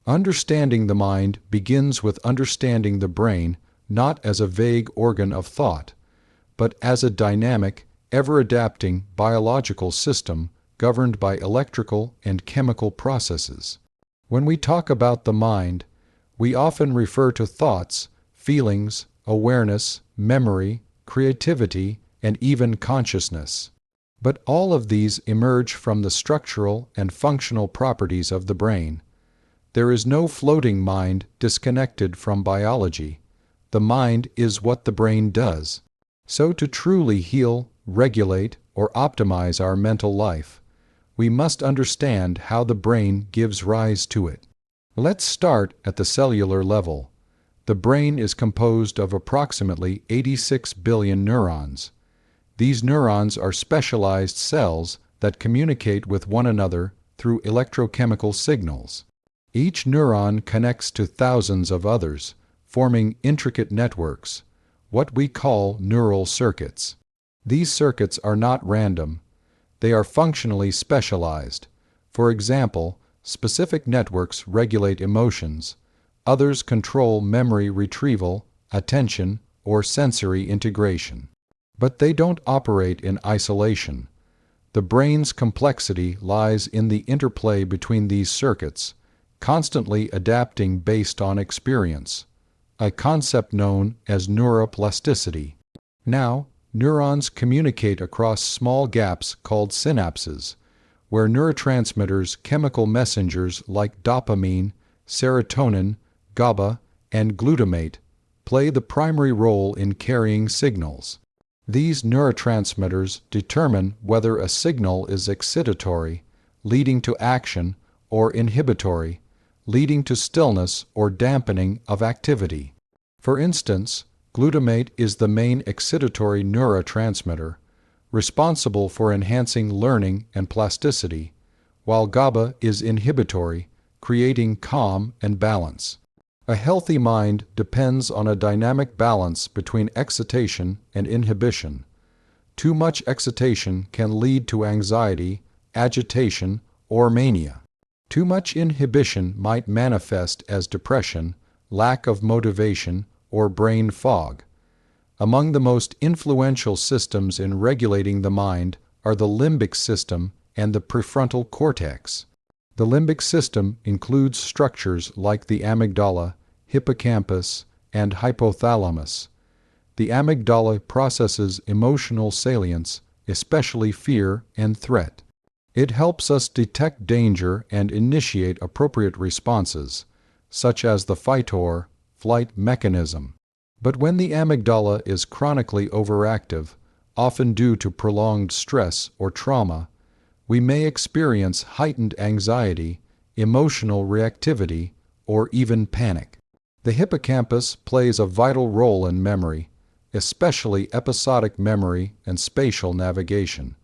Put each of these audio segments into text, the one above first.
Understanding the mind begins with understanding the brain not as a vague organ of thought, but as a dynamic, ever-adapting biological system governed by electrical and chemical processes. When we talk about the mind, we often refer to thoughts, feelings, awareness, memory, creativity, and even consciousness. But all of these emerge from the structural and functional properties of the brain. There is no floating mind disconnected from biology. The mind is what the brain does. So to truly heal, regulate, or optimize our mental life, we must understand how the brain gives rise to it. Let's start at the cellular level. The brain is composed of approximately 86 billion neurons. These neurons are specialized cells that communicate with one another through electrochemical signals. Each neuron connects to thousands of others, forming intricate networks, what we call neural circuits. These circuits are not random. They are functionally specialized. For example, specific networks regulate emotions. Others control memory retrieval, attention, or sensory integration. But they don't operate in isolation. The brain's complexity lies in the interplay between these circuits, constantly adapting based on experience, a concept known as neuroplasticity. Now, neurons communicate across small gaps called synapses, where neurotransmitters, chemical messengers like dopamine, serotonin, GABA, and glutamate play the primary role in carrying signals. These neurotransmitters determine whether a signal is excitatory, leading to action, or inhibitory, leading to stillness or dampening of activity. For instance, glutamate is the main excitatory neurotransmitter, responsible for enhancing learning and plasticity, while GABA is inhibitory, creating calm and balance. A healthy mind depends on a dynamic balance between excitation and inhibition. Too much excitation can lead to anxiety, agitation, or mania. Too much inhibition might manifest as depression, lack of motivation, or brain fog. Among the most influential systems in regulating the mind are the limbic system and the prefrontal cortex. The limbic system includes structures like the amygdala, hippocampus, and hypothalamus. The amygdala processes emotional salience, especially fear and threat. It helps us detect danger and initiate appropriate responses, such as the fight or flight mechanism. But when the amygdala is chronically overactive, often due to prolonged stress or trauma, we may experience heightened anxiety, emotional reactivity, or even panic. The hippocampus plays a vital role in memory, especially episodic memory and spatial navigation.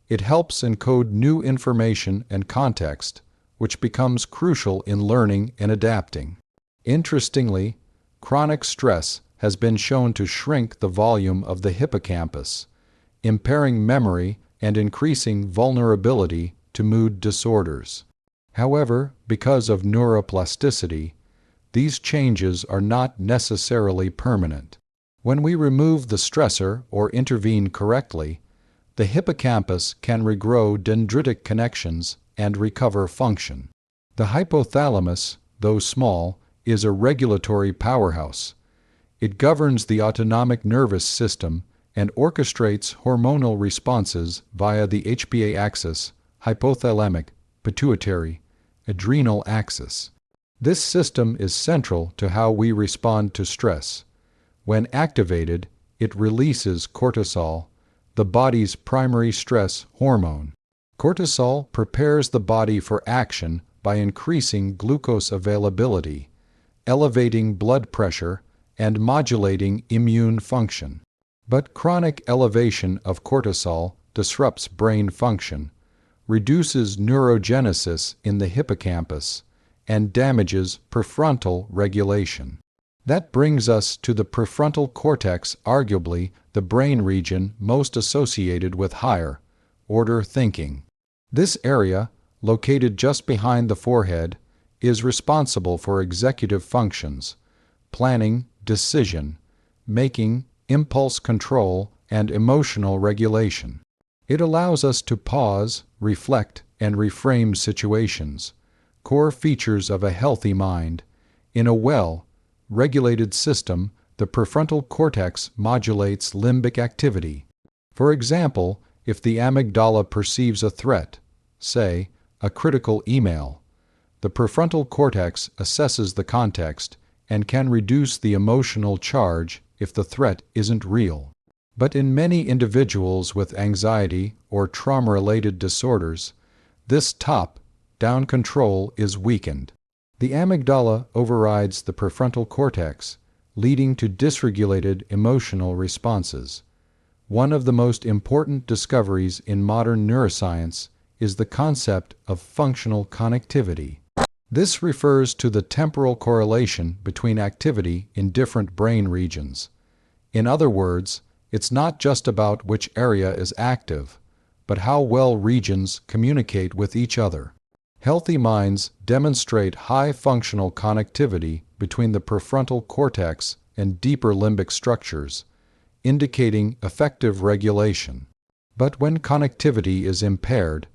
It helps encode new information and context, which becomes crucial in learning and adapting. Interestingly, chronic stress has been shown to shrink the volume of the hippocampus, impairing memory and increasing vulnerability to mood disorders. However, because of neuroplasticity, these changes are not necessarily permanent. When we remove the stressor or intervene correctly, the hippocampus can regrow dendritic connections and recover function. The hypothalamus, though small, is a regulatory powerhouse. It governs the autonomic nervous system and orchestrates hormonal responses via the HPA axis, hypothalamic, pituitary, adrenal axis. This system is central to how we respond to stress. When activated, it releases cortisol, the body's primary stress hormone. Cortisol prepares the body for action by increasing glucose availability, elevating blood pressure, and modulating immune function. But chronic elevation of cortisol disrupts brain function, reduces neurogenesis in the hippocampus, and damages prefrontal regulation. That brings us to the prefrontal cortex, arguably the brain region most associated with higher-order thinking. This area, located just behind the forehead, is responsible for executive functions, planning, decision, making, impulse control, and emotional regulation. It allows us to pause, reflect, and reframe situations, core features of a healthy mind. In a well-regulated system, the prefrontal cortex modulates limbic activity. For example, if the amygdala perceives a threat, say, a critical email, the prefrontal cortex assesses the context and can reduce the emotional charge if the threat isn't real. But in many individuals with anxiety or trauma-related disorders, this top-down control is weakened. The amygdala overrides the prefrontal cortex, leading to dysregulated emotional responses. One of the most important discoveries in modern neuroscience is the concept of functional connectivity. This refers to the temporal correlation between activity in different brain regions. In other words, it's not just about which area is active, but how well regions communicate with each other. Healthy minds demonstrate high functional connectivity between the prefrontal cortex and deeper limbic structures, indicating effective regulation. But when connectivity is impaired,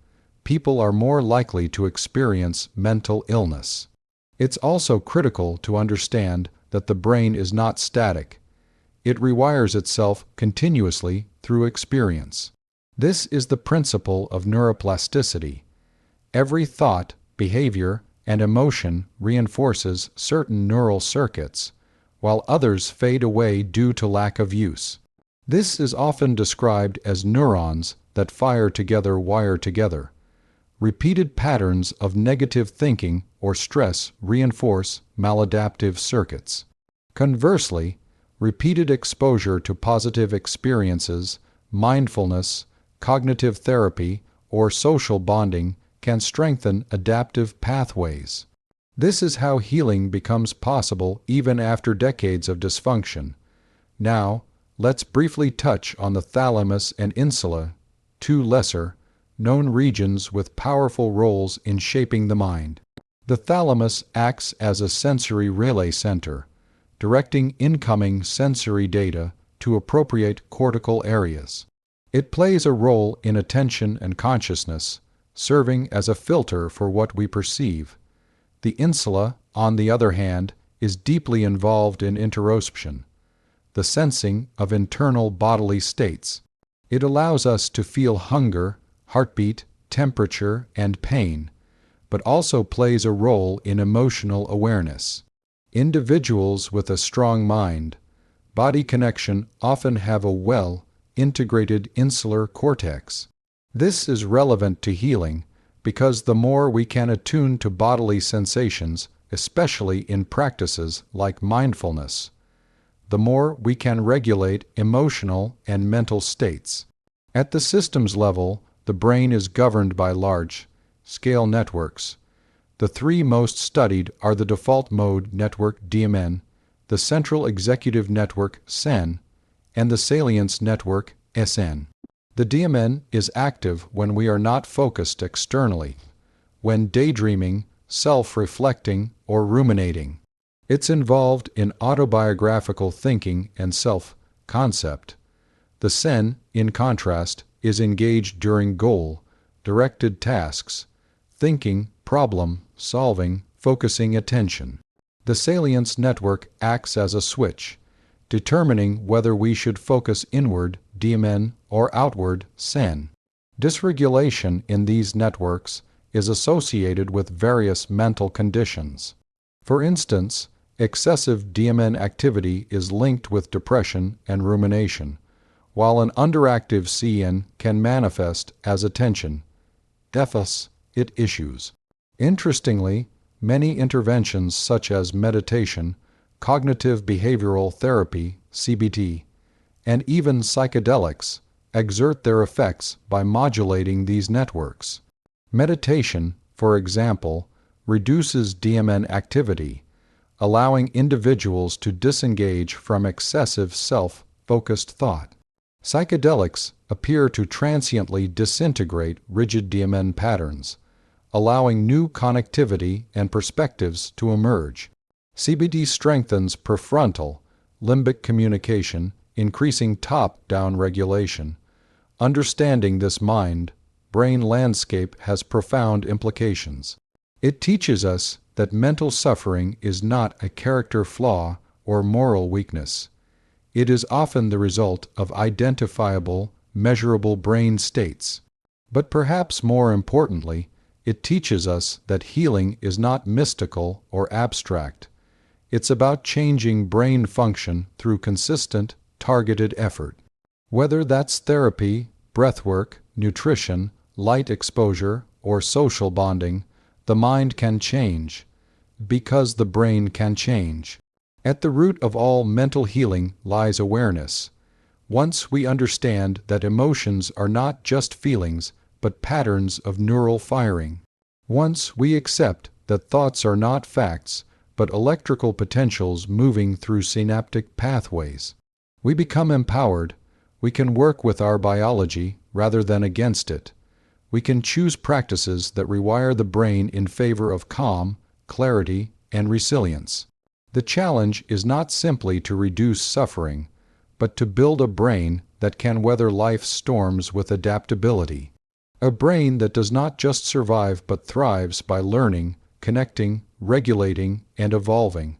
people are more likely to experience mental illness. It's also critical to understand that the brain is not static. It rewires itself continuously through experience. This is the principle of neuroplasticity. Every thought, behavior, and emotion reinforces certain neural circuits, while others fade away due to lack of use. This is often described as neurons that fire together wire together. Repeated patterns of negative thinking or stress reinforce maladaptive circuits. Conversely, repeated exposure to positive experiences, mindfulness, cognitive therapy, or social bonding can strengthen adaptive pathways. This is how healing becomes possible even after decades of dysfunction. Now, let's briefly touch on the thalamus and insula, two lesser-known regions with powerful roles in shaping the mind. The thalamus acts as a sensory relay center, directing incoming sensory data to appropriate cortical areas. It plays a role in attention and consciousness, serving as a filter for what we perceive. The insula, on the other hand, is deeply involved in interoception, the sensing of internal bodily states. It allows us to feel hunger, heartbeat, temperature, and pain, but also plays a role in emotional awareness. Individuals with a strong mind-body connection often have a well-integrated insular cortex. This is relevant to healing because the more we can attune to bodily sensations, especially in practices like mindfulness, the more we can regulate emotional and mental states. At the systems level, the brain is governed by large-scale networks. The three most studied are the default mode network DMN, the central executive network CEN, and the salience network SN. The DMN is active when we are not focused externally, when daydreaming, self-reflecting, or ruminating. It's involved in autobiographical thinking and self-concept. The CEN, in contrast, is engaged during goal-directed tasks, thinking, problem-solving, focusing attention. The salience network acts as a switch, determining whether we should focus inward, DMN, or outward, SEN. Dysregulation in these networks is associated with various mental conditions. For instance, excessive DMN activity is linked with depression and rumination, while an underactive CN can manifest as attention deficit issues. Interestingly, many interventions such as meditation, cognitive behavioral therapy, CBT, and even psychedelics exert their effects by modulating these networks. Meditation, for example, reduces DMN activity, allowing individuals to disengage from excessive self-focused thought. Psychedelics appear to transiently disintegrate rigid DMN patterns, allowing new connectivity and perspectives to emerge. CBD strengthens prefrontal, limbic communication, increasing top-down regulation. Understanding this mind-brain landscape has profound implications. It teaches us that mental suffering is not a character flaw or moral weakness. It is often the result of identifiable, measurable brain states. But perhaps more importantly, it teaches us that healing is not mystical or abstract. It's about changing brain function through consistent, targeted effort. Whether that's therapy, breathwork, nutrition, light exposure, or social bonding, the mind can change, because the brain can change. At the root of all mental healing lies awareness. Once we understand that emotions are not just feelings, but patterns of neural firing. Once we accept that thoughts are not facts, but electrical potentials moving through synaptic pathways, we become empowered. We can work with our biology rather than against it. We can choose practices that rewire the brain in favor of calm, clarity, and resilience. The challenge is not simply to reduce suffering, but to build a brain that can weather life's storms with adaptability. A brain that does not just survive but thrives by learning, connecting, regulating, and evolving.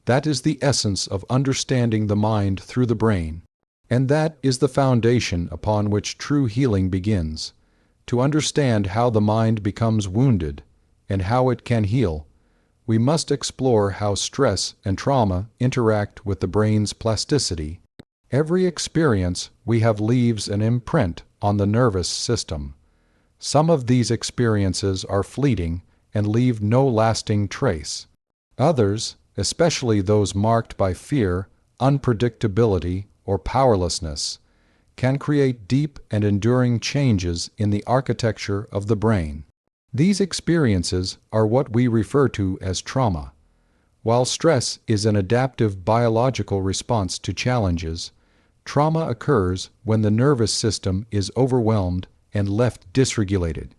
That is the essence of understanding the mind through the brain. And that is the foundation upon which true healing begins. To understand how the mind becomes wounded and how it can heal, we must explore how stress and trauma interact with the brain's plasticity. Every experience we have leaves an imprint on the nervous system. Some of these experiences are fleeting and leave no lasting trace. Others, especially those marked by fear, unpredictability, or powerlessness, can create deep and enduring changes in the architecture of the brain. These experiences are what we refer to as trauma. While stress is an adaptive biological response to challenges, trauma occurs when the nervous system is overwhelmed and left dysregulated.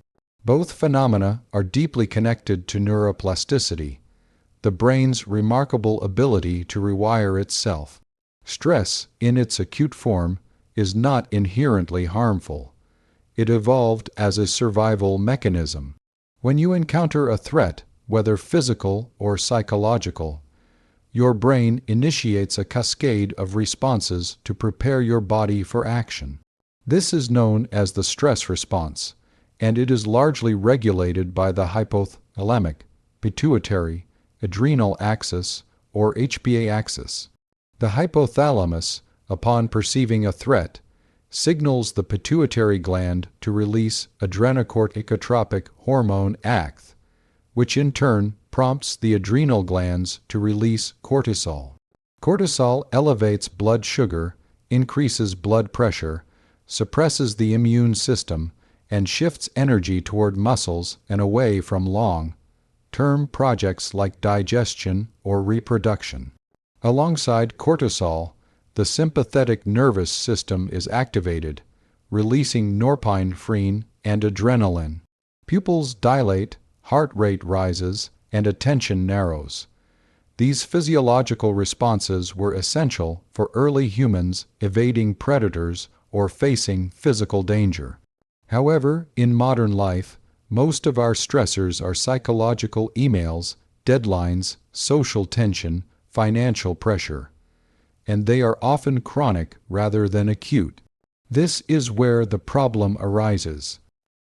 Both phenomena are deeply connected to neuroplasticity, the brain's remarkable ability to rewire itself. Stress, in its acute form, is not inherently harmful. It evolved as a survival mechanism. When you encounter a threat, whether physical or psychological, your brain initiates a cascade of responses to prepare your body for action. This is known as the stress response, and it is largely regulated by the hypothalamic, pituitary, adrenal axis, or HPA axis. The hypothalamus, upon perceiving a threat, signals the pituitary gland to release adrenocorticotropic hormone ACTH, which in turn prompts the adrenal glands to release cortisol. Cortisol elevates blood sugar, increases blood pressure, suppresses the immune system, and shifts energy toward muscles and away from long-term projects like digestion or reproduction. Alongside cortisol, the sympathetic nervous system is activated, releasing norepinephrine and adrenaline. Pupils dilate, heart rate rises, and attention narrows. These physiological responses were essential for early humans evading predators or facing physical danger. However, in modern life, most of our stressors are psychological emails, deadlines, social tension, financial pressure, and they are often chronic rather than acute. This is where the problem arises.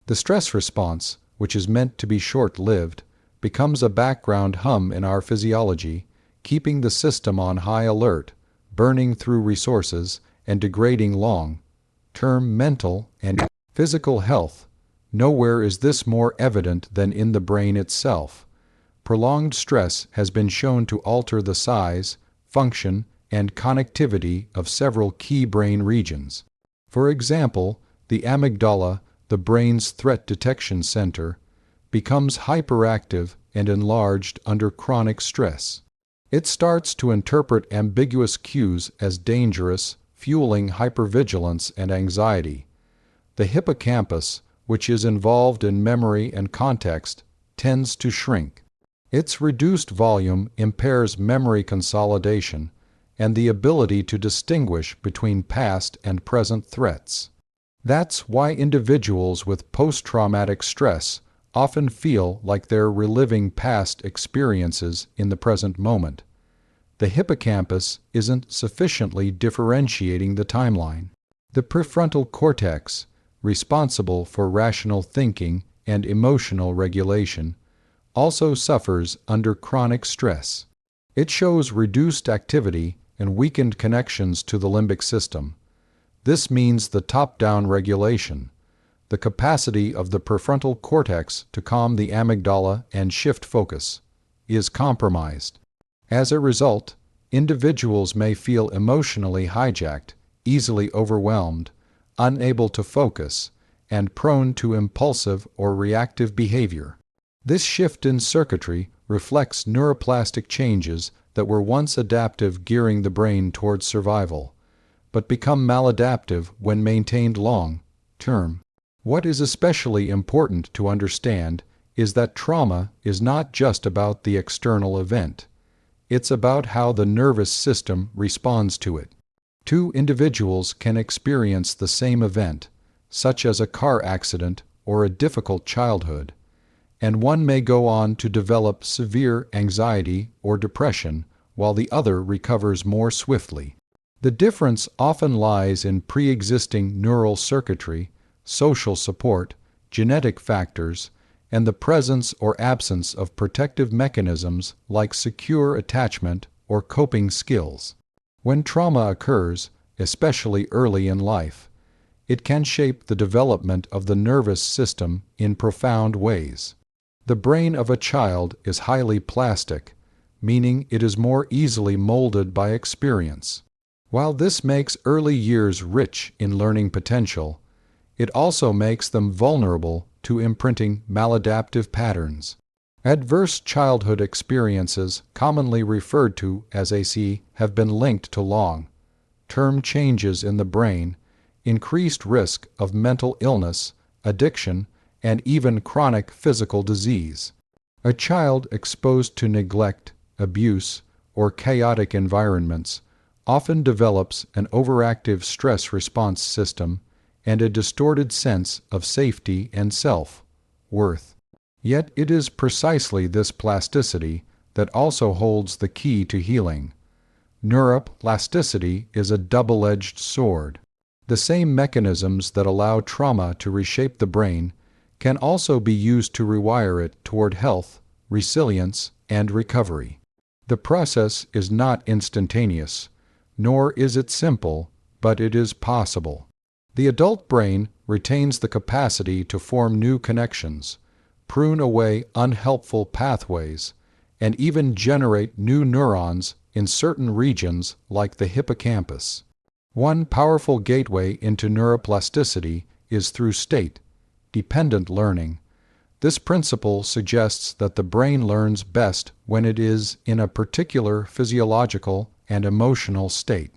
The stress response, which is meant to be short-lived, becomes a background hum in our physiology, keeping the system on high alert, burning through resources, and degrading long-term mental and physical health. Nowhere is this more evident than in the brain itself. Prolonged stress has been shown to alter the size, function, and connectivity of several key brain regions. For example, the amygdala, the brain's threat detection center, becomes hyperactive and enlarged under chronic stress. It starts to interpret ambiguous cues as dangerous, fueling hypervigilance and anxiety. The hippocampus, which is involved in memory and context, tends to shrink. Its reduced volume impairs memory consolidation and the ability to distinguish between past and present threats. That's why individuals with post-traumatic stress often feel like they're reliving past experiences in the present moment. The hippocampus isn't sufficiently differentiating the timeline. The prefrontal cortex, responsible for rational thinking and emotional regulation, also suffers under chronic stress. It shows reduced activity and weakened connections to the limbic system. This means the top-down regulation, the capacity of the prefrontal cortex to calm the amygdala and shift focus, is compromised. As a result, individuals may feel emotionally hijacked, easily overwhelmed, unable to focus, and prone to impulsive or reactive behavior. This shift in circuitry reflects neuroplastic changes that were once adaptive, gearing the brain towards survival, but become maladaptive when maintained long-term. What is especially important to understand is that trauma is not just about the external event. It's about how the nervous system responds to it. Two individuals can experience the same event, such as a car accident or a difficult childhood, and one may go on to develop severe anxiety or depression while the other recovers more swiftly. The difference often lies in pre-existing neural circuitry, social support, genetic factors, and the presence or absence of protective mechanisms like secure attachment or coping skills. When trauma occurs, especially early in life, it can shape the development of the nervous system in profound ways. The brain of a child is highly plastic, meaning it is more easily molded by experience. While this makes early years rich in learning potential, it also makes them vulnerable to imprinting maladaptive patterns. Adverse childhood experiences, commonly referred to as AC, have been linked to long-term changes in the brain, increased risk of mental illness, addiction, and even chronic physical disease. A child exposed to neglect, abuse, or chaotic environments often develops an overactive stress response system and a distorted sense of safety and self-worth. Yet it is precisely this plasticity that also holds the key to healing. Neuroplasticity is a double-edged sword. The same mechanisms that allow trauma to reshape the brain can also be used to rewire it toward health, resilience, and recovery. The process is not instantaneous, nor is it simple, but it is possible. The adult brain retains the capacity to form new connections, prune away unhelpful pathways, and even generate new neurons in certain regions like the hippocampus. One powerful gateway into neuroplasticity is through state-dependent learning. This principle suggests that the brain learns best when it is in a particular physiological and emotional state.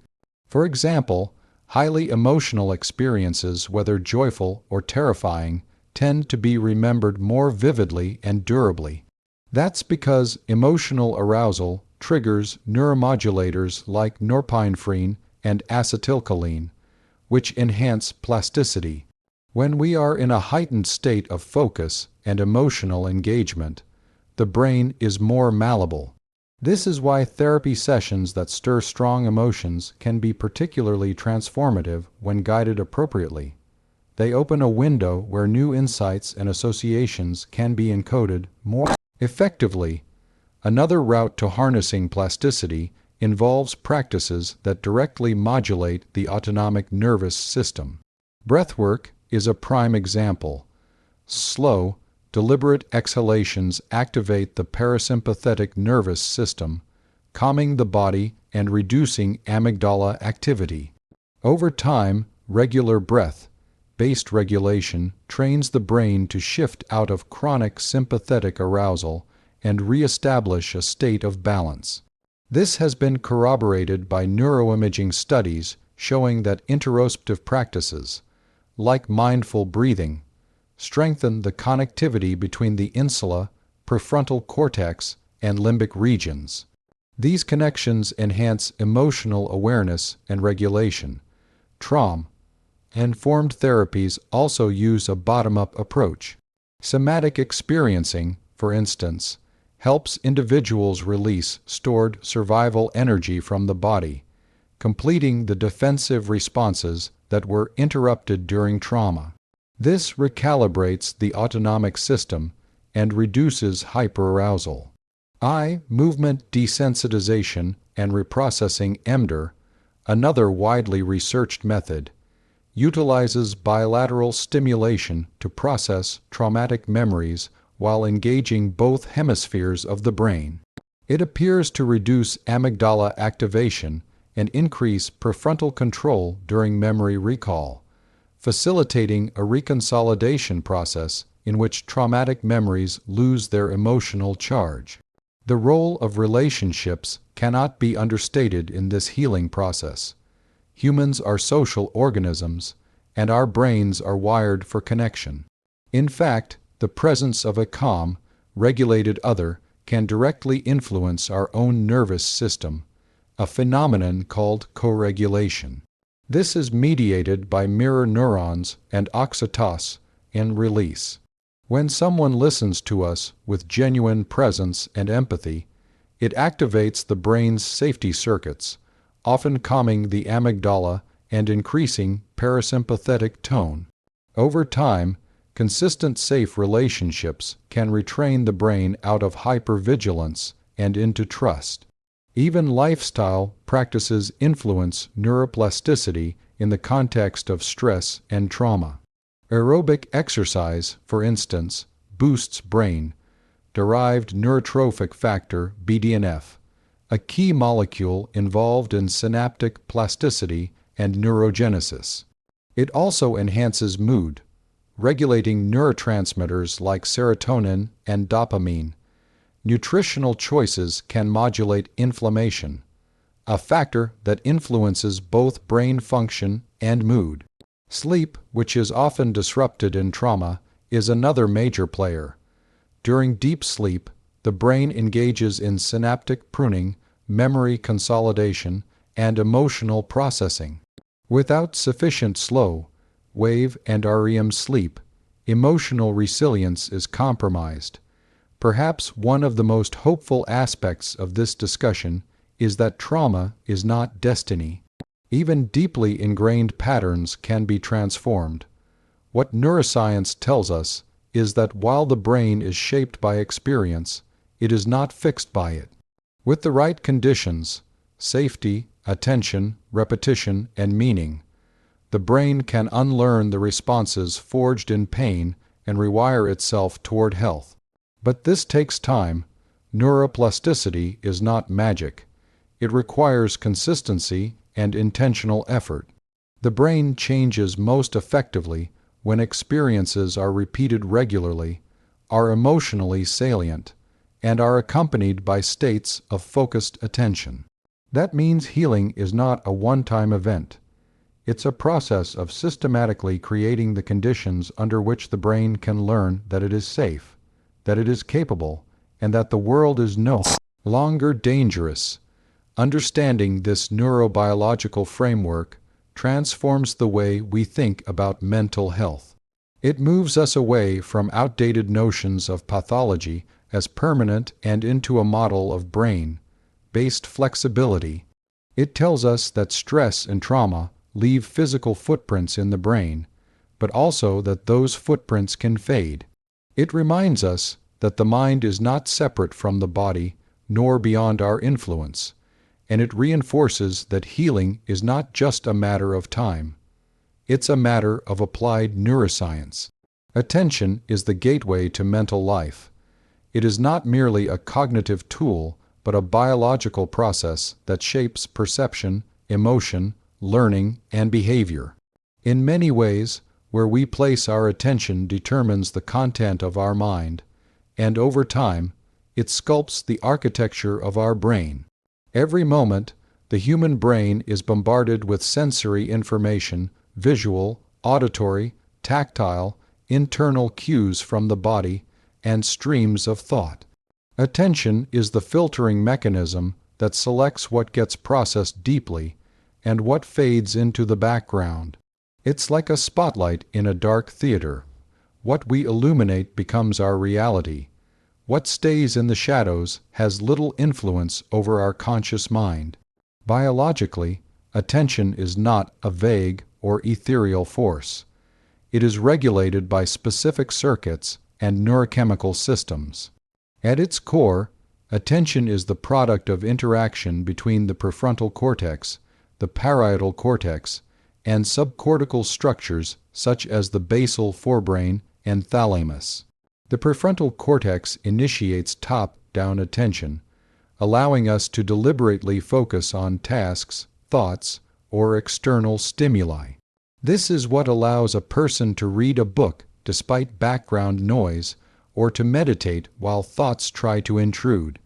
For example, highly emotional experiences, whether joyful or terrifying, tend to be remembered more vividly and durably. That's because emotional arousal triggers neuromodulators like norepinephrine and acetylcholine, which enhance plasticity. When we are in a heightened state of focus and emotional engagement, the brain is more malleable. This is why therapy sessions that stir strong emotions can be particularly transformative when guided appropriately. They open a window where new insights and associations can be encoded more effectively. Another route to harnessing plasticity involves practices that directly modulate the autonomic nervous system. Breathwork is a prime example. Slow, deliberate exhalations activate the parasympathetic nervous system, calming the body and reducing amygdala activity. Over time, regular breath-based regulation trains the brain to shift out of chronic sympathetic arousal and re-establish a state of balance. This has been corroborated by neuroimaging studies showing that interoceptive practices, like mindful breathing, strengthen the connectivity between the insula, prefrontal cortex, and limbic regions. These connections enhance emotional awareness and regulation. Trauma-informed therapies also use a bottom-up approach. Somatic experiencing, for instance, helps individuals release stored survival energy from the body, completing the defensive responses that were interrupted during trauma. This recalibrates the autonomic system and reduces hyperarousal. Movement desensitization and reprocessing (EMDR), another widely researched method, utilizes bilateral stimulation to process traumatic memories while engaging both hemispheres of the brain. It appears to reduce amygdala activation and increase prefrontal control during memory recall, facilitating a reconsolidation process in which traumatic memories lose their emotional charge. The role of relationships cannot be understated in this healing process. Humans are social organisms, and our brains are wired for connection. In fact, the presence of a calm, regulated other can directly influence our own nervous system, a phenomenon called co-regulation. This is mediated by mirror neurons and oxytocin release. When someone listens to us with genuine presence and empathy, it activates the brain's safety circuits, often calming the amygdala and increasing parasympathetic tone. Over time, consistent safe relationships can retrain the brain out of hypervigilance and into trust. Even lifestyle practices influence neuroplasticity in the context of stress and trauma. Aerobic exercise, for instance, boosts brain-derived neurotrophic factor (BDNF), a key molecule involved in synaptic plasticity and neurogenesis. It also enhances mood, regulating neurotransmitters like serotonin and dopamine. Nutritional choices can modulate inflammation, a factor that influences both brain function and mood. Sleep, which is often disrupted in trauma, is another major player. During deep sleep, the brain engages in synaptic pruning, memory consolidation, and emotional processing. Without sufficient slow, wave, and REM sleep, emotional resilience is compromised. Perhaps one of the most hopeful aspects of this discussion is that trauma is not destiny. Even deeply ingrained patterns can be transformed. What neuroscience tells us is that while the brain is shaped by experience, it is not fixed by it. With the right conditions, safety, attention, repetition, and meaning, the brain can unlearn the responses forged in pain and rewire itself toward health. But this takes time. Neuroplasticity is not magic. It requires consistency and intentional effort. The brain changes most effectively when experiences are repeated regularly, are emotionally salient, and are accompanied by states of focused attention. That means healing is not a one-time event. It's a process of systematically creating the conditions under which the brain can learn that it is safe, that it is capable, and that the world is no longer dangerous. Understanding this neurobiological framework transforms the way we think about mental health. It moves us away from outdated notions of pathology as permanent and into a model of brain-based flexibility. It tells us that stress and trauma leave physical footprints in the brain, but also that those footprints can fade. It reminds us that the mind is not separate from the body nor beyond our influence, and it reinforces that healing is not just a matter of time. It's a matter of applied neuroscience. Attention is the gateway to mental life. It is not merely a cognitive tool, but a biological process that shapes perception, emotion, learning, and behavior. In many ways, where we place our attention determines the content of our mind, and over time, it sculpts the architecture of our brain. Every moment, the human brain is bombarded with sensory information, visual, auditory, tactile, internal cues from the body, and streams of thought. Attention is the filtering mechanism that selects what gets processed deeply and what fades into the background. It's like a spotlight in a dark theater. What we illuminate becomes our reality. What stays in the shadows has little influence over our conscious mind. Biologically, attention is not a vague or ethereal force. It is regulated by specific circuits and neurochemical systems. At its core, attention is the product of interaction between the prefrontal cortex, the parietal cortex, and subcortical structures such as the basal forebrain and thalamus. The prefrontal cortex initiates top-down attention, allowing us to deliberately focus on tasks, thoughts, or external stimuli. This is what allows a person to read a book despite background noise, or to meditate while thoughts try to intrude.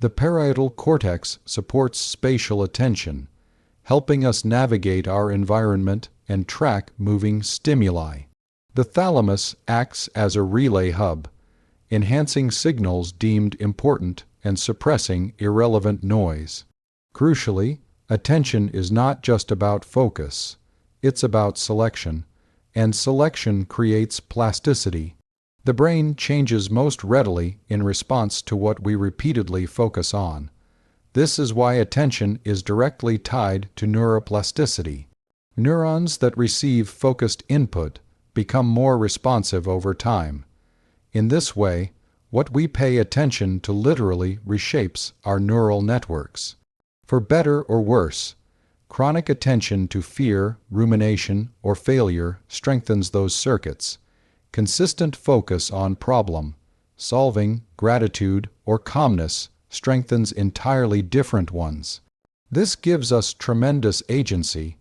The parietal cortex supports spatial attention, helping us navigate our environment and track moving stimuli. The thalamus acts as a relay hub, enhancing signals deemed important and suppressing irrelevant noise. Crucially, attention is not just about focus, it's about selection, and selection creates plasticity. The brain changes most readily in response to what we repeatedly focus on. This is why attention is directly tied to neuroplasticity. Neurons that receive focused input become more responsive over time. In this way, what we pay attention to literally reshapes our neural networks. For better or worse, chronic attention to fear, rumination, or failure strengthens those circuits. Consistent focus on problem solving, gratitude, or calmness strengthens entirely different ones. This gives us tremendous agency.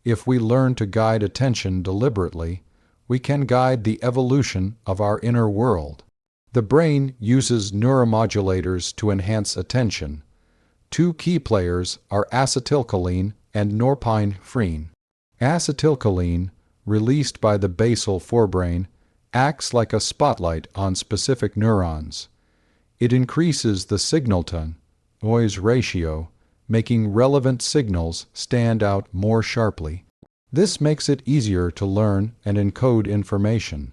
If we learn to guide attention deliberately, we can guide the evolution of our inner world. The brain uses neuromodulators to enhance attention. Two key players are acetylcholine and norepinephrine. Acetylcholine, released by the basal forebrain, acts like a spotlight on specific neurons. It increases the signal-to-noise ratio, making relevant signals stand out more sharply. This makes it easier to learn and encode information.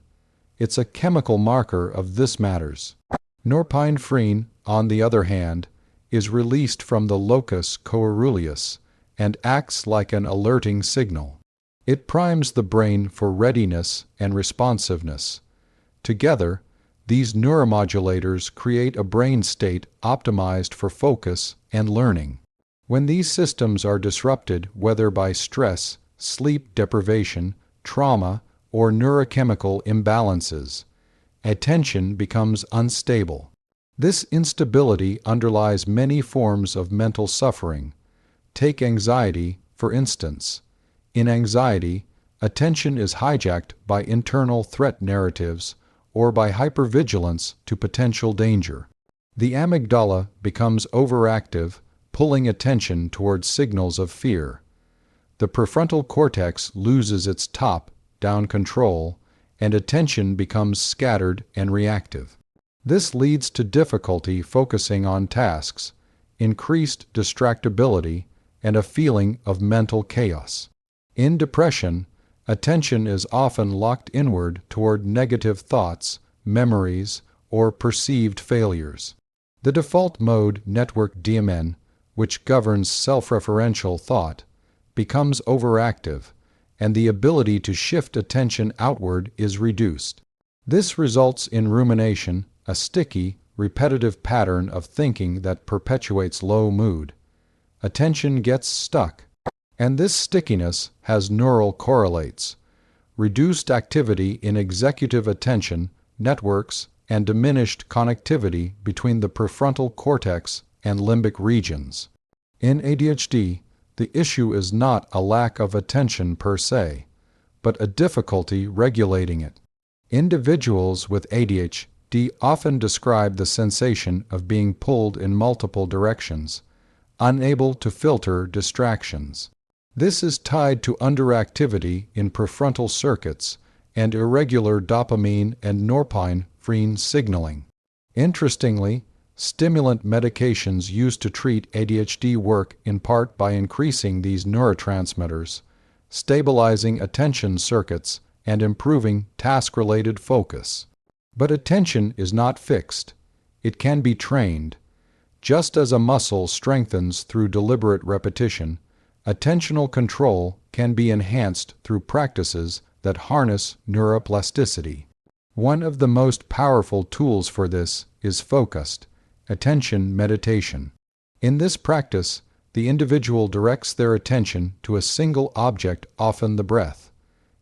It's a chemical marker of this matters. Norepinephrine, on the other hand, is released from the locus coeruleus and acts like an alerting signal. It primes the brain for readiness and responsiveness. Together, these neuromodulators create a brain state optimized for focus and learning. When these systems are disrupted, whether by stress, sleep deprivation, trauma, or neurochemical imbalances, attention becomes unstable. This instability underlies many forms of mental suffering. Take anxiety, for instance. In anxiety, attention is hijacked by internal threat narratives or by hypervigilance to potential danger. The amygdala becomes overactive, pulling attention towards signals of fear. The prefrontal cortex loses its top-down control, and attention becomes scattered and reactive. This leads to difficulty focusing on tasks, increased distractibility, and a feeling of mental chaos. In depression, attention is often locked inward toward negative thoughts, memories, or perceived failures. The default mode network DMN, which governs self-referential thought, becomes overactive, and the ability to shift attention outward is reduced. This results in rumination, a sticky, repetitive pattern of thinking that perpetuates low mood. Attention gets stuck, and this stickiness has neural correlates: reduced activity in executive attention networks and diminished connectivity between the prefrontal cortex and limbic regions. In ADHD, the issue is not a lack of attention per se, but a difficulty regulating it. Individuals with ADHD often describe the sensation of being pulled in multiple directions, unable to filter distractions. This is tied to underactivity in prefrontal circuits and irregular dopamine and norepinephrine signaling. Interestingly, stimulant medications used to treat ADHD work in part by increasing these neurotransmitters, stabilizing attention circuits, and improving task-related focus. But attention is not fixed. It can be trained. Just as a muscle strengthens through deliberate repetition, attentional control can be enhanced through practices that harness neuroplasticity. One of the most powerful tools for this is focused attention meditation. In this practice, the individual directs their attention to a single object, often the breath,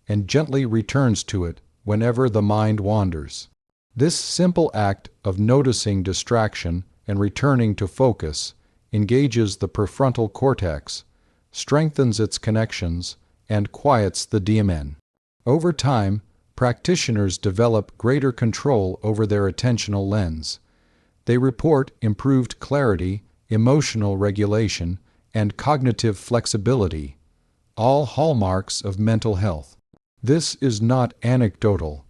and gently returns to it whenever the mind wanders. This simple act of noticing distraction and returning to focus engages the prefrontal cortex, strengthens its connections, and quiets the DMN. Over time, practitioners develop greater control over their attentional lens. They report improved clarity, emotional regulation, and cognitive flexibility, all hallmarks of mental health. This is not anecdotal.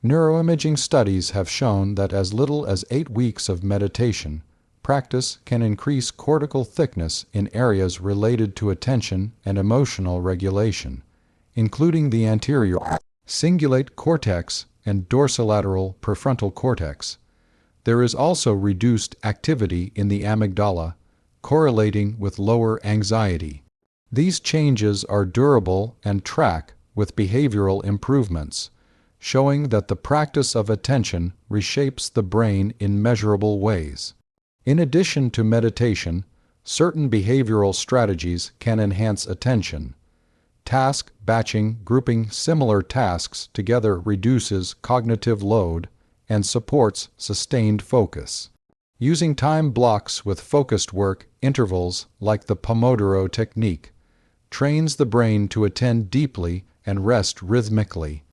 Neuroimaging studies have shown that as little as 8 weeks of meditation practice can increase cortical thickness in areas related to attention and emotional regulation, including the anterior cingulate cortex and dorsolateral prefrontal cortex. There is also reduced activity in the amygdala, correlating with lower anxiety. These changes are durable and track with behavioral improvements, showing that the practice of attention reshapes the brain in measurable ways. In addition to meditation, certain behavioral strategies can enhance attention. Task batching, grouping similar tasks together, reduces cognitive load and supports sustained focus. Using time blocks with focused work intervals like the Pomodoro technique trains the brain to attend deeply and rest rhythmically.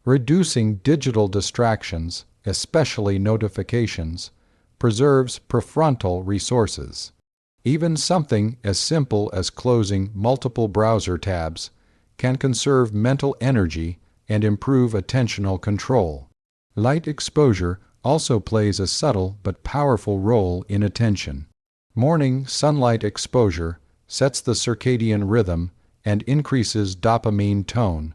Reducing digital distractions, especially notifications, preserves prefrontal resources. Even something as simple as closing multiple browser tabs can conserve mental energy and improve attentional control. Light exposure also plays a subtle but powerful role in attention. Morning sunlight exposure sets the circadian rhythm and increases dopamine tone,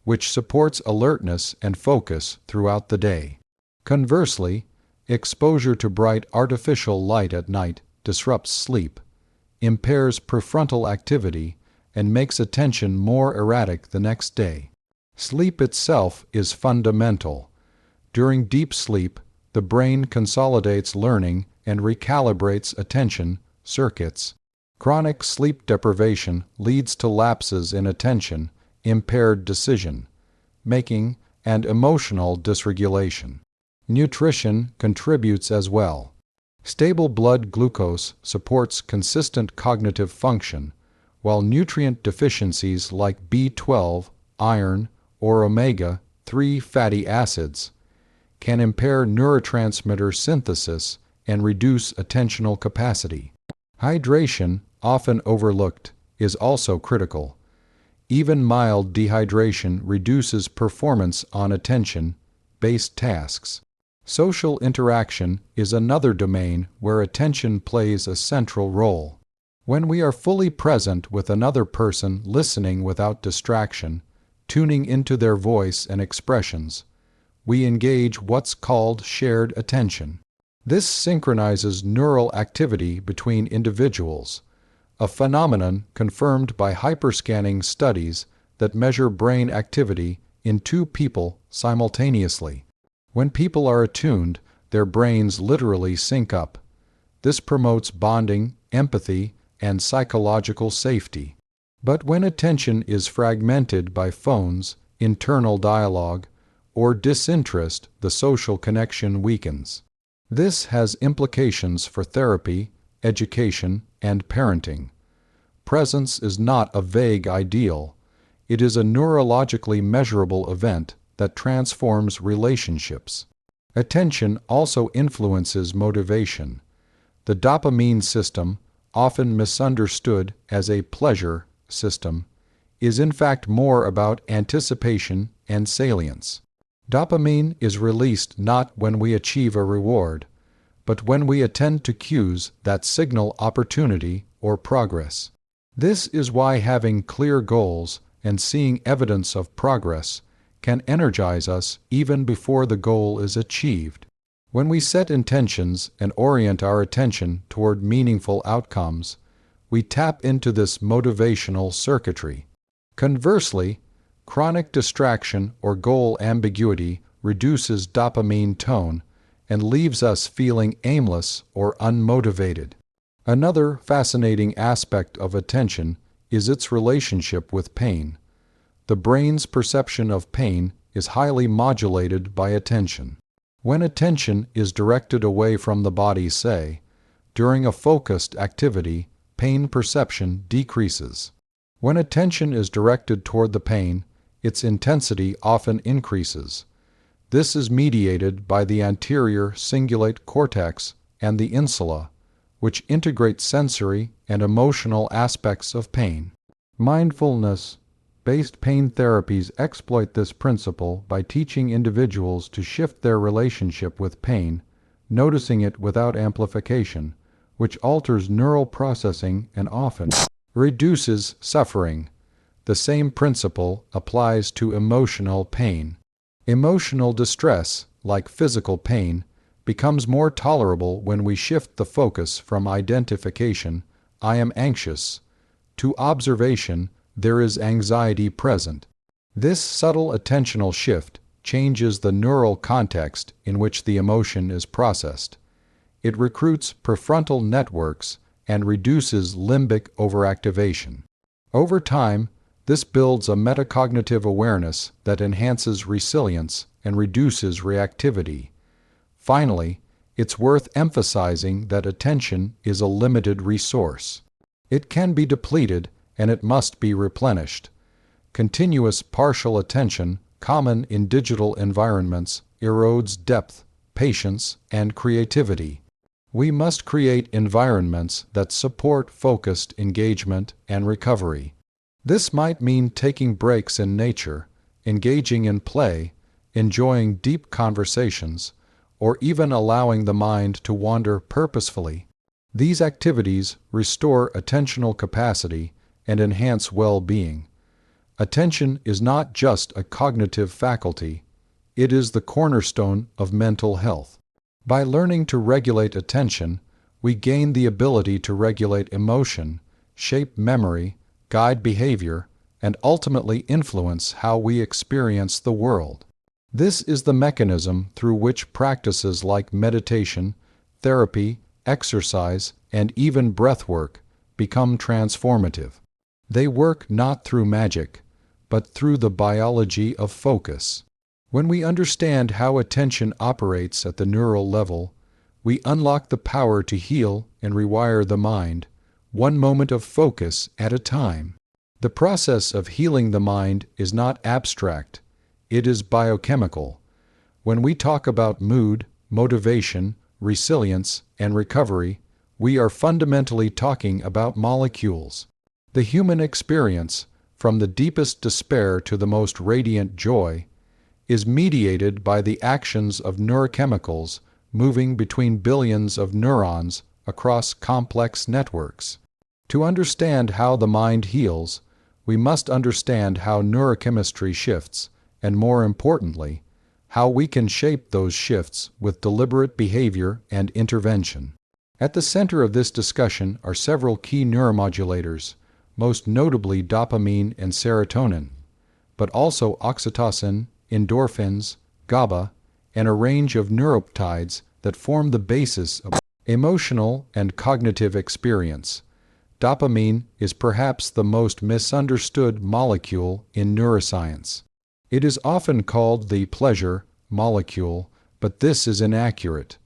which supports alertness and focus throughout the day. Conversely, exposure to bright artificial light at night disrupts sleep, impairs prefrontal activity, and makes attention more erratic the next day. Sleep itself is fundamental. During deep sleep, the brain consolidates learning and recalibrates attention circuits. Chronic sleep deprivation leads to lapses in attention, impaired decision making, and emotional dysregulation. Nutrition contributes as well. Stable blood glucose supports consistent cognitive function, while nutrient deficiencies like B12, iron, or omega-3 fatty acids can impair neurotransmitter synthesis and reduce attentional capacity. Hydration, often overlooked, is also critical. Even mild dehydration reduces performance on attention-based tasks. Social interaction is another domain where attention plays a central role. When we are fully present with another person, listening without distraction, tuning into their voice and expressions, we engage what's called shared attention. This synchronizes neural activity between individuals, a phenomenon confirmed by hyperscanning studies that measure brain activity in 2 people simultaneously. When people are attuned, their brains literally sync up. This promotes bonding, empathy, and psychological safety. But when attention is fragmented by phones, internal dialogue, or disinterest, the social connection weakens. This has implications for therapy, education, and parenting. Presence is not a vague ideal. It is a neurologically measurable event that transforms relationships. Attention also influences motivation. The dopamine system, often misunderstood as a pleasure system, is in fact more about anticipation and salience. Dopamine is released not when we achieve a reward, but when we attend to cues that signal opportunity or progress. This is why having clear goals and seeing evidence of progress can energize us even before the goal is achieved. When we set intentions and orient our attention toward meaningful outcomes, we tap into this motivational circuitry. Conversely, chronic distraction or goal ambiguity reduces dopamine tone and leaves us feeling aimless or unmotivated. Another fascinating aspect of attention is its relationship with pain. The brain's perception of pain is highly modulated by attention. When attention is directed away from the body, say, during a focused activity, pain perception decreases. When attention is directed toward the pain, its intensity often increases. This is mediated by the anterior cingulate cortex and the insula, which integrate sensory and emotional aspects of pain. Mindfulness-based pain therapies exploit this principle by teaching individuals to shift their relationship with pain, noticing it without amplification, which alters neural processing and often reduces suffering. The same principle applies to emotional pain. Emotional distress, like physical pain, becomes more tolerable when we shift the focus from identification, "I am anxious," to observation, "there is anxiety present." This subtle attentional shift changes the neural context in which the emotion is processed. It recruits prefrontal networks and reduces limbic overactivation. Over time, this builds a metacognitive awareness that enhances resilience and reduces reactivity. Finally, it's worth emphasizing that attention is a limited resource. It can be depleted and it must be replenished. Continuous partial attention, common in digital environments, erodes depth, patience, and creativity. We must create environments that support focused engagement and recovery. This might mean taking breaks in nature, engaging in play, enjoying deep conversations, or even allowing the mind to wander purposefully. These activities restore attentional capacity and enhance well-being. Attention is not just a cognitive faculty, it is the cornerstone of mental health. By learning to regulate attention, we gain the ability to regulate emotion, shape memory, guide behavior, and ultimately influence how we experience the world. This is the mechanism through which practices like meditation, therapy, exercise, and even breathwork become transformative. They work not through magic, but through the biology of focus. When we understand how attention operates at the neural level, we unlock the power to heal and rewire the mind, one moment of focus at a time. The process of healing the mind is not abstract, it is biochemical. When we talk about mood, motivation, resilience, and recovery, we are fundamentally talking about molecules. The human experience, from the deepest despair to the most radiant joy, is mediated by the actions of neurochemicals moving between billions of neurons across complex networks. To understand how the mind heals, we must understand how neurochemistry shifts, and more importantly, how we can shape those shifts with deliberate behavior and intervention. At the center of this discussion are several key neuromodulators, most notably dopamine and serotonin, but also oxytocin, endorphins, GABA, and a range of neuropeptides that form the basis of emotional and cognitive experience. Dopamine is perhaps the most misunderstood molecule in neuroscience. It is often called the pleasure molecule, but this is inaccurate.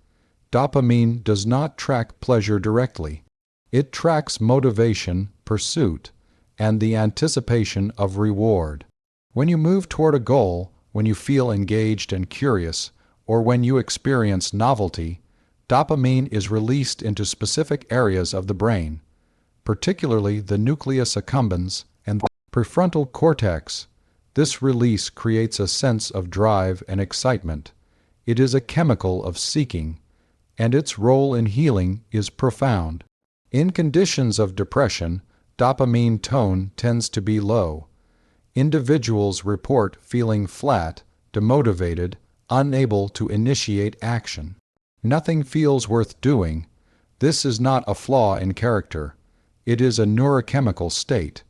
Dopamine does not track pleasure directly. It tracks motivation, pursuit, and the anticipation of reward. When you move toward a goal, when you feel engaged and curious, or when you experience novelty, dopamine is released into specific areas of the brain, particularly the nucleus accumbens and the prefrontal cortex. This release creates a sense of drive and excitement. It is a chemical of seeking, and its role in healing is profound. In conditions of depression, dopamine tone tends to be low. Individuals report feeling flat, demotivated, unable to initiate action. Nothing feels worth doing. This is not a flaw in character. It is a neurochemical state.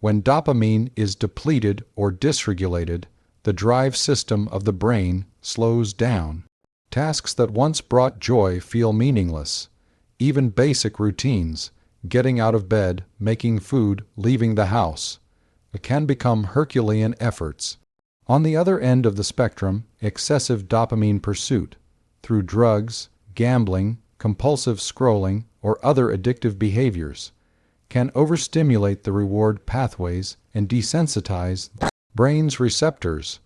When dopamine is depleted or dysregulated, the drive system of the brain slows down. Tasks that once brought joy feel meaningless. Even basic routines, getting out of bed, making food, leaving the house, can become Herculean efforts. On the other end of the spectrum, excessive dopamine pursuit, through drugs, gambling, compulsive scrolling, or other addictive behaviors, can overstimulate the reward pathways and desensitize the brain's receptors.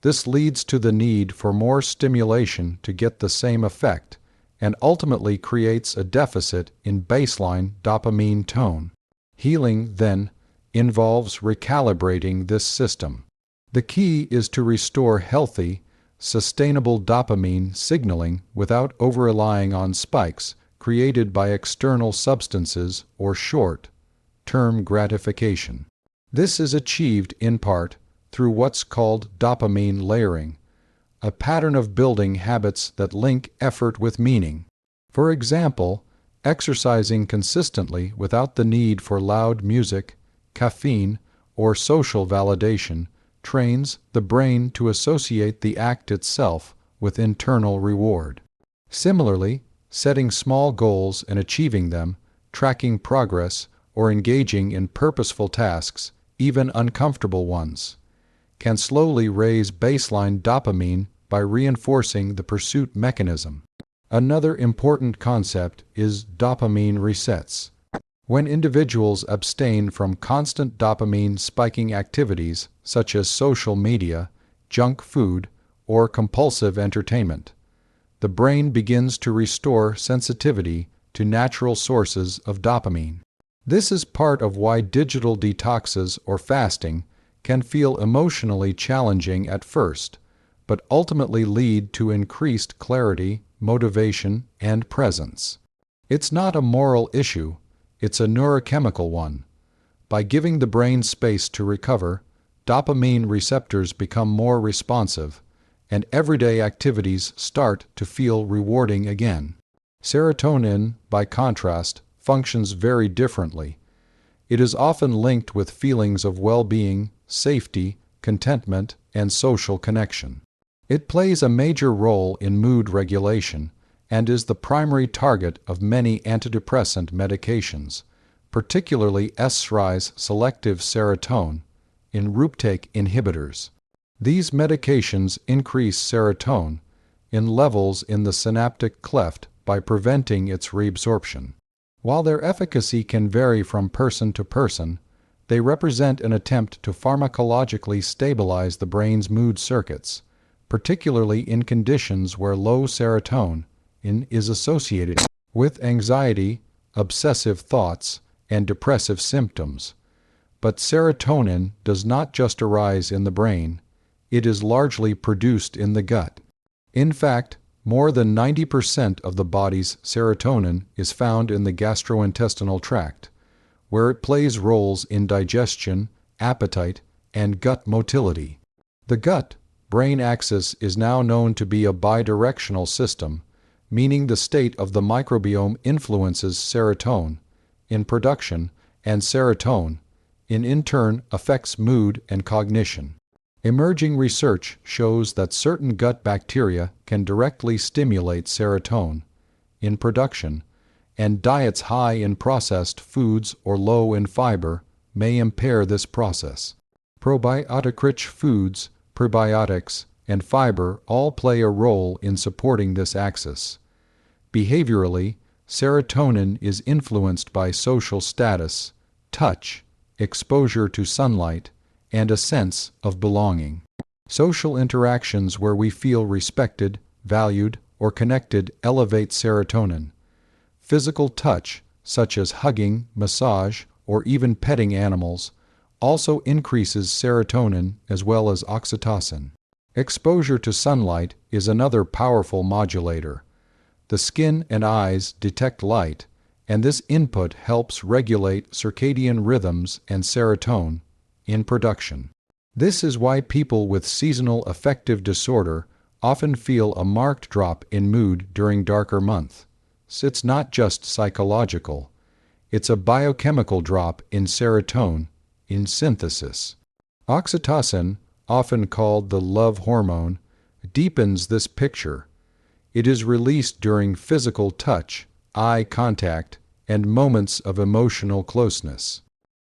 This leads to the need for more stimulation to get the same effect, and ultimately creates a deficit in baseline dopamine tone. Healing, then, involves recalibrating this system. The key is to restore healthy, sustainable dopamine signaling without over-relying on spikes created by external substances or short-term gratification. This is achieved in part through what's called dopamine layering, a pattern of building habits that link effort with meaning. For example, exercising consistently without the need for loud music, caffeine, or social validation trains the brain to associate the act itself with internal reward. Similarly, setting small goals and achieving them, tracking progress, or engaging in purposeful tasks, even uncomfortable ones, can slowly raise baseline dopamine by reinforcing the pursuit mechanism. Another important concept is dopamine resets. When individuals abstain from constant dopamine spiking activities such as social media, junk food, or compulsive entertainment, the brain begins to restore sensitivity to natural sources of dopamine. This is part of why digital detoxes or fasting can feel emotionally challenging at first, but ultimately lead to increased clarity, motivation, and presence. It's not a moral issue, it's a neurochemical one. By giving the brain space to recover, dopamine receptors become more responsive, and everyday activities start to feel rewarding again. Serotonin, by contrast, functions very differently. It is often linked with feelings of well-being, safety, contentment, and social connection. It plays a major role in mood regulation and is the primary target of many antidepressant medications, particularly SRI's selective serotonin reuptake inhibitors. These medications increase serotonin in levels in the synaptic cleft by preventing its reabsorption. While their efficacy can vary from person to person, they represent an attempt to pharmacologically stabilize the brain's mood circuits, particularly in conditions where low serotonin is associated with anxiety, obsessive thoughts, and depressive symptoms. But serotonin does not just arise in the brain, it is largely produced in the gut. In fact, more than 90% of the body's serotonin is found in the gastrointestinal tract, where it plays roles in digestion, appetite, and gut motility. The gut-brain axis is now known to be a bidirectional system, meaning the state of the microbiome influences serotonin in production, and serotonin, in turn, affects mood and cognition. Emerging research shows that certain gut bacteria can directly stimulate serotonin in production, and diets high in processed foods or low in fiber may impair this process. Probiotic-rich foods, prebiotics, and fiber all play a role in supporting this axis. Behaviorally, serotonin is influenced by social status, touch, exposure to sunlight, and a sense of belonging. Social interactions where we feel respected, valued, or connected elevate serotonin. Physical touch, such as hugging, massage, or even petting animals, also increases serotonin as well as oxytocin. Exposure to sunlight is another powerful modulator. The skin and eyes detect light, and this input helps regulate circadian rhythms and serotonin in production. This is why people with seasonal affective disorder often feel a marked drop in mood during darker months. It's not just psychological. It's a biochemical drop in serotonin in synthesis. Oxytocin, often called the love hormone, deepens this picture. It is released during physical touch, eye contact, and moments of emotional closeness.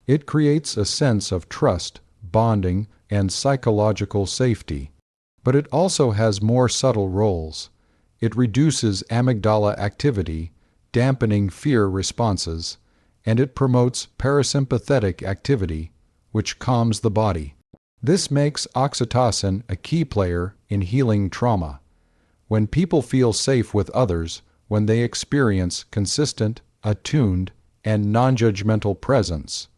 It creates a sense of trust, bonding, and psychological safety. But it also has more subtle roles. It reduces amygdala activity, dampening fear responses, and it promotes parasympathetic activity, which calms the body. This makes oxytocin a key player in healing trauma. When people feel safe with others, when they experience consistent, attuned, and non-judgmental presence,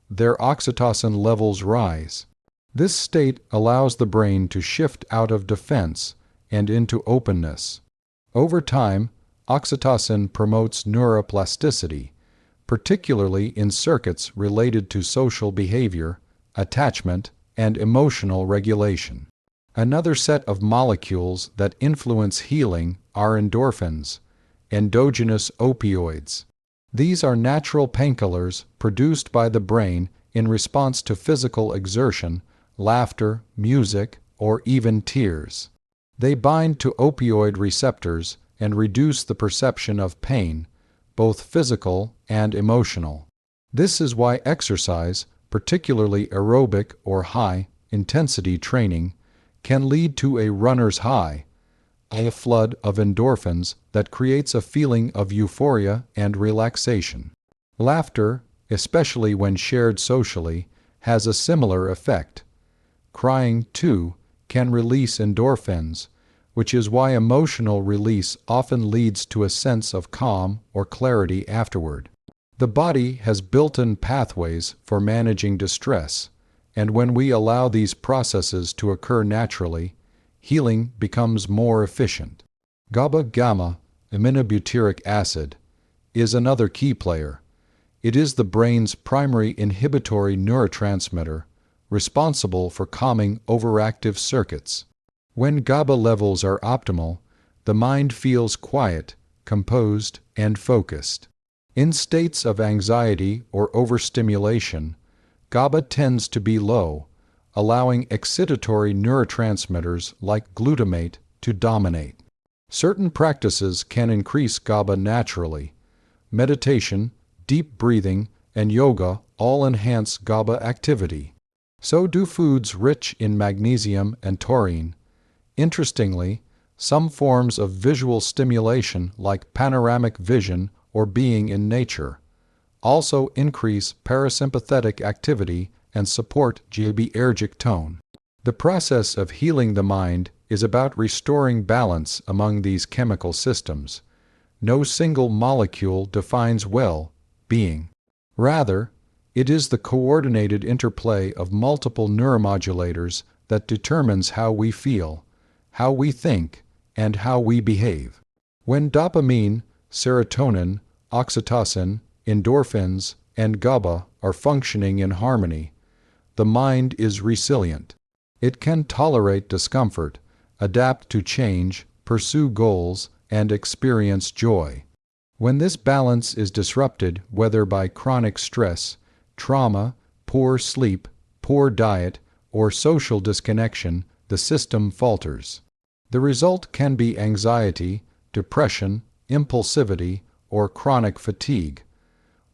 their oxytocin levels rise. This state allows the brain to shift out of defense and into openness. Over time, oxytocin promotes neuroplasticity, particularly in circuits related to social behavior, attachment, and emotional regulation. Another set of molecules that influence healing are endorphins, endogenous opioids. These are natural painkillers produced by the brain in response to physical exertion, laughter, music, or even tears. They bind to opioid receptors and reduce the perception of pain, both physical and emotional. This is why exercise, particularly aerobic or high-intensity training, can lead to a runner's high, a flood of endorphins that creates a feeling of euphoria and relaxation. Laughter, especially when shared socially, has a similar effect. Crying, too, can release endorphins, which is why emotional release often leads to a sense of calm or clarity afterward. The body has built-in pathways for managing distress, and when we allow these processes to occur naturally, healing becomes more efficient. GABA-gamma aminobutyric acid is another key player. It is the brain's primary inhibitory neurotransmitter, responsible for calming overactive circuits. When GABA levels are optimal, the mind feels quiet, composed, and focused. In states of anxiety or overstimulation, GABA tends to be low, allowing excitatory neurotransmitters like glutamate to dominate. Certain practices can increase GABA naturally. Meditation, deep breathing, and yoga all enhance GABA activity. So do foods rich in magnesium and taurine. Interestingly, some forms of visual stimulation like panoramic vision or being in nature also increase parasympathetic activity and support GABAergic tone. The process of healing the mind is about restoring balance among these chemical systems. No single molecule defines well-being. Rather, it is the coordinated interplay of multiple neuromodulators that determines how we feel, how we think, and how we behave. When dopamine, serotonin, oxytocin, endorphins, and GABA are functioning in harmony, the mind is resilient. It can tolerate discomfort, adapt to change, pursue goals, and experience joy. When this balance is disrupted, whether by chronic stress, trauma, poor sleep, poor diet, or social disconnection, the system falters. The result can be anxiety, depression, impulsivity, or chronic fatigue.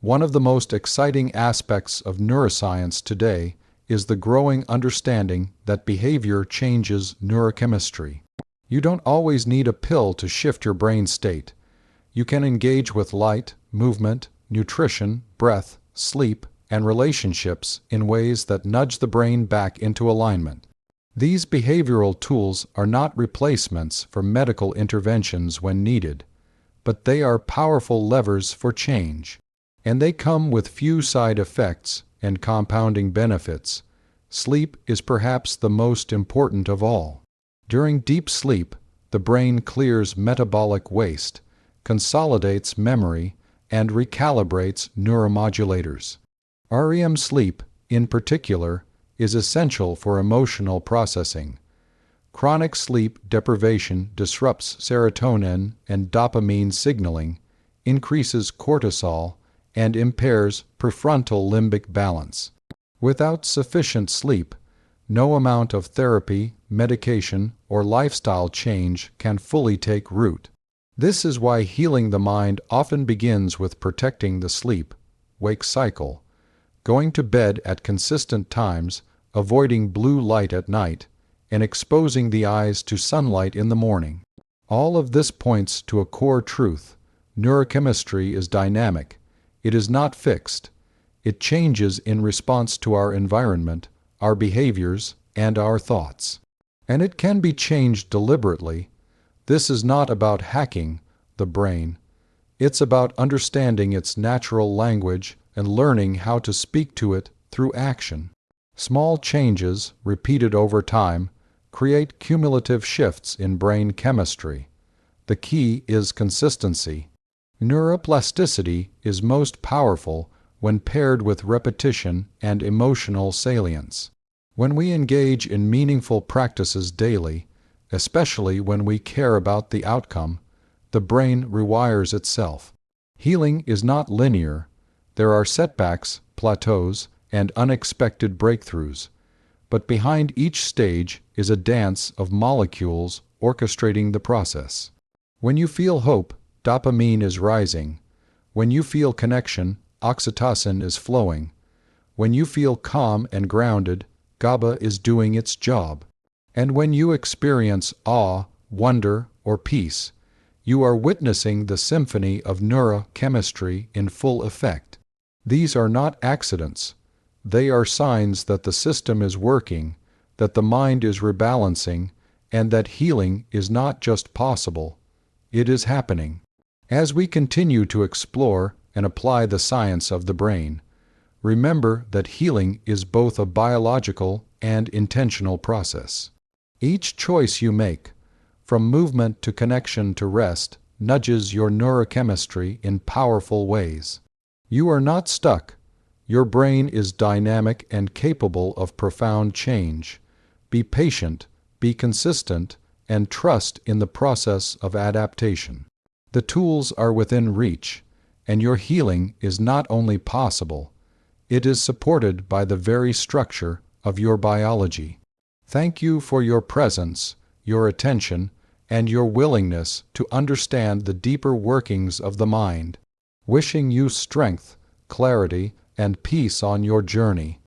One of the most exciting aspects of neuroscience today is the growing understanding that behavior changes neurochemistry. You don't always need a pill to shift your brain state. You can engage with light, movement, nutrition, breath, sleep, and relationships in ways that nudge the brain back into alignment. These behavioral tools are not replacements for medical interventions when needed, but they are powerful levers for change. And they come with few side effects and compounding benefits, sleep is perhaps the most important of all. During deep sleep, the brain clears metabolic waste, consolidates memory, and recalibrates neuromodulators. REM sleep, in particular, is essential for emotional processing. Chronic sleep deprivation disrupts serotonin and dopamine signaling, increases cortisol, and impairs prefrontal limbic balance. Without sufficient sleep, no amount of therapy, medication, or lifestyle change can fully take root. This is why healing the mind often begins with protecting the sleep-wake cycle, going to bed at consistent times, avoiding blue light at night, and exposing the eyes to sunlight in the morning. All of this points to a core truth. Neurochemistry is dynamic. It is not fixed. It changes in response to our environment, our behaviors, and our thoughts. And it can be changed deliberately. This is not about hacking the brain. It's about understanding its natural language and learning how to speak to it through action. Small changes, repeated over time, create cumulative shifts in brain chemistry. The key is consistency. Neuroplasticity is most powerful when paired with repetition and emotional salience. When we engage in meaningful practices daily, especially when we care about the outcome, the brain rewires itself. Healing is not linear. There are setbacks, plateaus, and unexpected breakthroughs. But behind each stage is a dance of molecules orchestrating the process. When you feel hope, dopamine is rising. When you feel connection, oxytocin is flowing. When you feel calm and grounded, GABA is doing its job. And when you experience awe, wonder, or peace, you are witnessing the symphony of neurochemistry in full effect. These are not accidents. They are signs that the system is working, that the mind is rebalancing, and that healing is not just possible, it is happening. As we continue to explore and apply the science of the brain, remember that healing is both a biological and intentional process. Each choice you make, from movement to connection to rest, nudges your neurochemistry in powerful ways. You are not stuck. Your brain is dynamic and capable of profound change. Be patient, be consistent, and trust in the process of adaptation. The tools are within reach, and your healing is not only possible, it is supported by the very structure of your biology. Thank you for your presence, your attention, and your willingness to understand the deeper workings of the mind. Wishing you strength, clarity, and peace on your journey.